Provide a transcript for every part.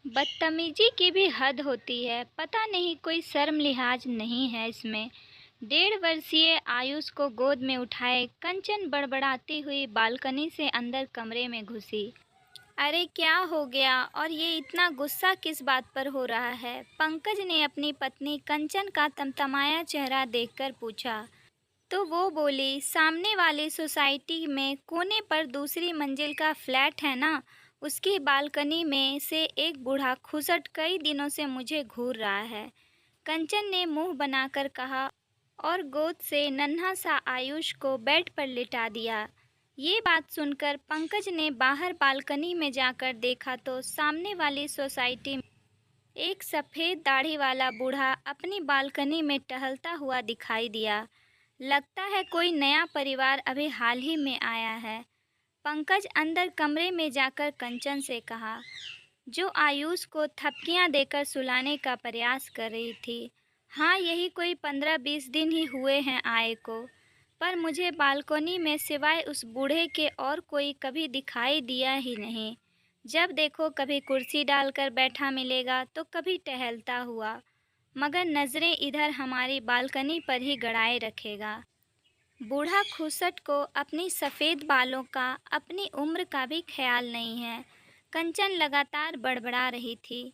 बदतमीजी की भी हद होती है। पता नहीं कोई शर्म लिहाज नहीं है इसमें। 1.5 वर्षीय आयुष को गोद में उठाए कंचन बड़बड़ाती हुई बालकनी से अंदर कमरे में घुसी। अरे क्या हो गया और ये इतना गुस्सा किस बात पर हो रहा है? पंकज ने अपनी पत्नी कंचन का तमतमाया चेहरा देखकर पूछा। तो वो बोली, सामने वाली सोसाइटी में कोने पर दूसरी मंजिल का फ्लैट है ना, उसकी बालकनी में से एक बूढ़ा खुसट कई दिनों से मुझे घूर रहा है। कंचन ने मुंह बनाकर कहा और गोद से नन्हा सा आयुष को बेड पर लिटा दिया। ये बात सुनकर पंकज ने बाहर बालकनी में जाकर देखा तो सामने वाली सोसाइटी में एक सफ़ेद दाढ़ी वाला बूढ़ा अपनी बालकनी में टहलता हुआ दिखाई दिया। लगता है कोई नया परिवार अभी हाल ही में आया है। पंकज अंदर कमरे में जाकर कंचन से कहा, जो आयुष को थपकियां देकर सुलाने का प्रयास कर रही थी। हाँ, यही कोई 15-20 दिन ही हुए हैं आए को, पर मुझे बालकनी में सिवाय उस बूढ़े के और कोई कभी दिखाई दिया ही नहीं। जब देखो कभी कुर्सी डालकर बैठा मिलेगा तो कभी टहलता हुआ, मगर नज़रें इधर हमारी बालकनी पर ही गड़ाए रखेगा। बूढ़ा खुसट को अपनी सफ़ेद बालों का, अपनी उम्र का भी ख्याल नहीं है। कंचन लगातार बड़बड़ा रही थी।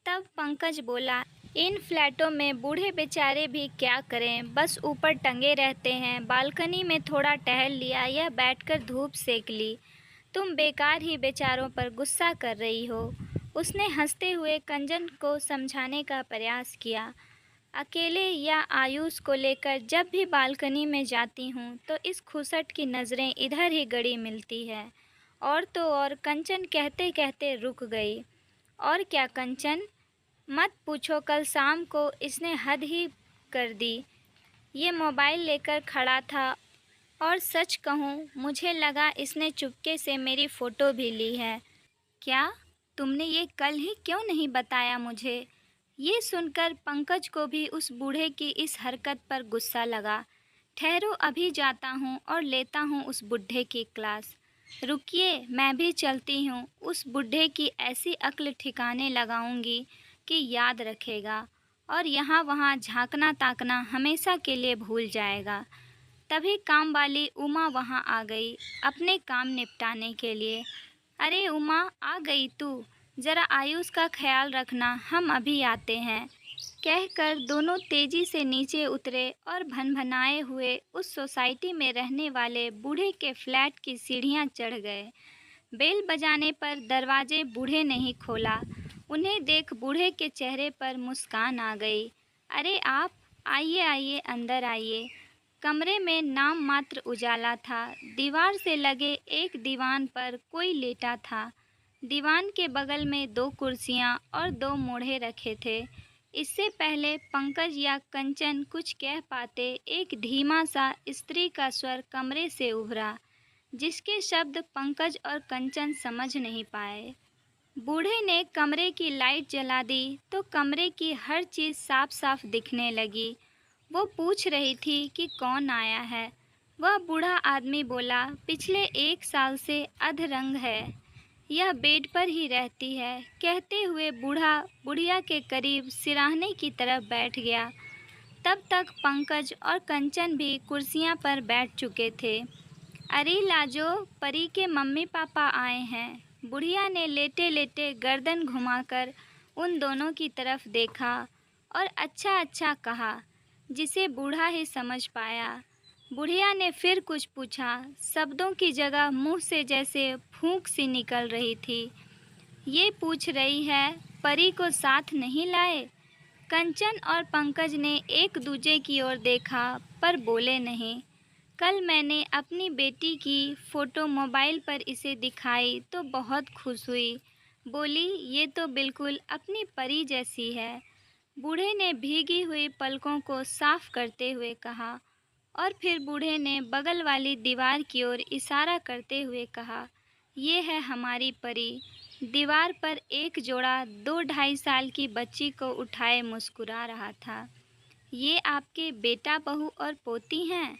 तब पंकज बोला, इन फ्लैटों में बूढ़े बेचारे भी क्या करें, बस ऊपर टंगे रहते हैं। बालकनी में थोड़ा टहल लिया या बैठकर धूप सेक ली। तुम बेकार ही बेचारों पर गुस्सा कर रही हो। उसने हंसते हुए कंचन को समझाने का प्रयास किया। अकेले या आयुष को लेकर जब भी बालकनी में जाती हूँ तो इस खुसट की नज़रें इधर ही गड़ी मिलती है। और तो और, कंचन कहते कहते रुक गई। और क्या कंचन? मत पूछो, कल शाम को इसने हद ही कर दी। ये मोबाइल लेकर खड़ा था और सच कहूँ मुझे लगा इसने चुपके से मेरी फ़ोटो भी ली है। क्या? तुमने ये कल ही क्यों नहीं बताया मुझे? ये सुनकर पंकज को भी उस बूढ़े की इस हरकत पर गुस्सा लगा। ठहरो, अभी जाता हूँ और लेता हूँ उस बूढ़े की क्लास। रुकिए, मैं भी चलती हूँ। उस बूढ़े की ऐसी अक्ल ठिकाने लगाऊंगी कि याद रखेगा और यहाँ वहाँ झांकना ताकना हमेशा के लिए भूल जाएगा। तभी काम वाली उमा वहाँ आ गई अपने काम निपटाने के लिए। अरे उमा, आ गई तू? ज़रा आयुष का ख्याल रखना, हम अभी आते हैं, कहकर दोनों तेजी से नीचे उतरे और भनभनाए हुए उस सोसाइटी में रहने वाले बूढ़े के फ्लैट की सीढ़ियां चढ़ गए। बेल बजाने पर दरवाजे बूढ़े ने ही खोला। उन्हें देख बूढ़े के चेहरे पर मुस्कान आ गई। अरे आप, आइए आइए, अंदर आइए। कमरे में नाम मात्र उजाला था। दीवार से लगे एक दीवान पर कोई लेटा था। दीवान के बगल में 2 कुर्सियां और 2 मोढ़े रखे थे। इससे पहले पंकज या कंचन कुछ कह पाते, एक धीमा सा स्त्री का स्वर कमरे से उभरा, जिसके शब्द पंकज और कंचन समझ नहीं पाए। बूढ़े ने कमरे की लाइट जला दी तो कमरे की हर चीज़ साफ साफ दिखने लगी। वो पूछ रही थी कि कौन आया है। वह बूढ़ा आदमी बोला, पिछले 1 साल से अधरंग है, यह बेड पर ही रहती है। कहते हुए बूढ़ा बुढ़िया के करीब सिराहने की तरफ बैठ गया। तब तक पंकज और कंचन भी कुर्सियां पर बैठ चुके थे। अरे लाजो, परी के मम्मी पापा आए हैं। बुढ़िया ने लेटे लेटे गर्दन घुमाकर उन दोनों की तरफ देखा और अच्छा अच्छा कहा, जिसे बूढ़ा ही समझ पाया। बुढ़िया ने फिर कुछ पूछा। शब्दों की जगह मुंह से जैसे फूंक सी निकल रही थी। ये पूछ रही है, परी को साथ नहीं लाए? कंचन और पंकज ने एक दूजे की ओर देखा पर बोले नहीं। कल मैंने अपनी बेटी की फ़ोटो मोबाइल पर इसे दिखाई तो बहुत खुश हुई। बोली, ये तो बिल्कुल अपनी परी जैसी है। बूढ़े ने भीगी हुई पलकों को साफ करते हुए कहा और फिर बूढ़े ने बगल वाली दीवार की ओर इशारा करते हुए कहा, ये है हमारी परी। दीवार पर एक जोड़ा 2-2.5 साल की बच्ची को उठाए मुस्कुरा रहा था। ये आपके बेटा, बहू और पोती हैं?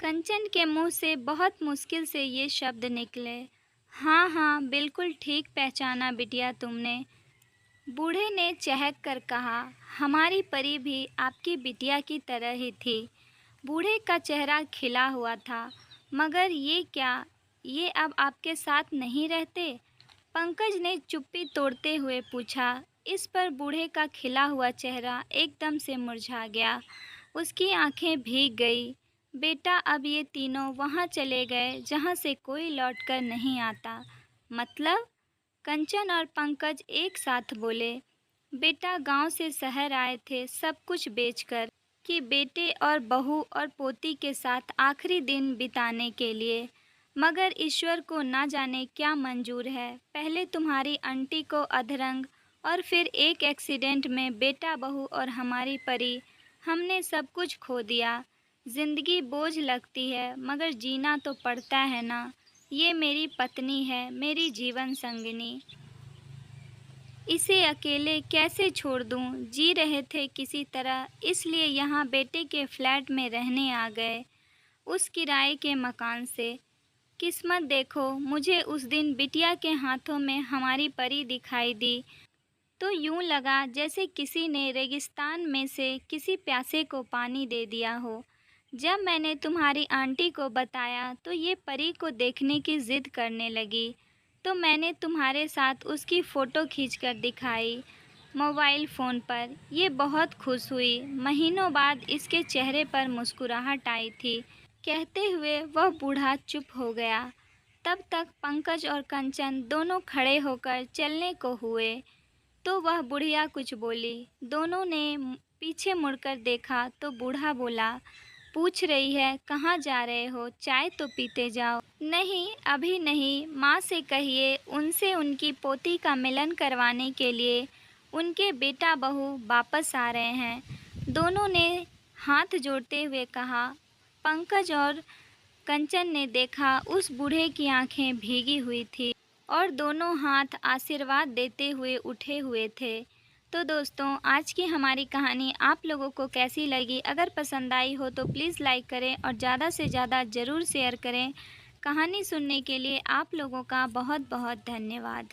कंचन के मुंह से बहुत मुश्किल से ये शब्द निकले। हाँ हाँ, बिल्कुल ठीक पहचाना बिटिया तुमने। बूढ़े ने चहक कर कहा, हमारी परी भी आपकी बिटिया की तरह ही थी। बूढ़े का चेहरा खिला हुआ था। मगर ये क्या, ये अब आपके साथ नहीं रहते? पंकज ने चुप्पी तोड़ते हुए पूछा। इस पर बूढ़े का खिला हुआ चेहरा एकदम से मुरझा गया। उसकी आंखें भीग गई। बेटा, अब ये तीनों वहाँ चले गए जहाँ से कोई लौट कर नहीं आता। मतलब? कंचन और पंकज एक साथ बोले। बेटा, गांव से शहर आए थे सब कुछ बेचकर, कि बेटे और बहू और पोती के साथ आखिरी दिन बिताने के लिए। मगर ईश्वर को ना जाने क्या मंजूर है, पहले तुम्हारी आंटी को अधरंग और फिर एक एक्सीडेंट में बेटा बहू और हमारी परी, हमने सब कुछ खो दिया। जिंदगी बोझ लगती है मगर जीना तो पड़ता है ना। ये मेरी पत्नी है, मेरी जीवन संगिनी। इसे अकेले कैसे छोड़ दूं? जी रहे थे किसी तरह, इसलिए यहाँ बेटे के फ्लैट में रहने आ गए, उस किराए के मकान से। किस्मत देखो, मुझे उस दिन बिटिया के हाथों में हमारी परी दिखाई दी तो यूं लगा जैसे किसी ने रेगिस्तान में से किसी प्यासे को पानी दे दिया हो। जब मैंने तुम्हारी आंटी को बताया तो ये परी को देखने की जिद करने लगी, तो मैंने तुम्हारे साथ उसकी फ़ोटो खींचकर दिखाई मोबाइल फ़ोन पर। ये बहुत खुश हुई। महीनों बाद इसके चेहरे पर मुस्कुराहट आई थी। कहते हुए वह बूढ़ा चुप हो गया। तब तक पंकज और कंचन दोनों खड़े होकर चलने को हुए तो वह बुढ़िया कुछ बोली। दोनों ने पीछे मुड़कर देखा तो बूढ़ा बोला, पूछ रही है कहाँ जा रहे हो, चाय तो पीते जाओ। नहीं, अभी नहीं, माँ से कहिए उनसे उनकी पोती का मिलन करवाने के लिए उनके बेटा बहू वापस आ रहे हैं। दोनों ने हाथ जोड़ते हुए कहा। पंकज और कंचन ने देखा उस बूढ़े की आंखें भीगी हुई थी और दोनों हाथ आशीर्वाद देते हुए उठे हुए थे। तो दोस्तों, आज की हमारी कहानी आप लोगों को कैसी लगी? अगर पसंद आई हो तो प्लीज़ लाइक करें और ज़्यादा से ज़्यादा ज़रूर शेयर करें। कहानी सुनने के लिए आप लोगों का बहुत बहुत धन्यवाद।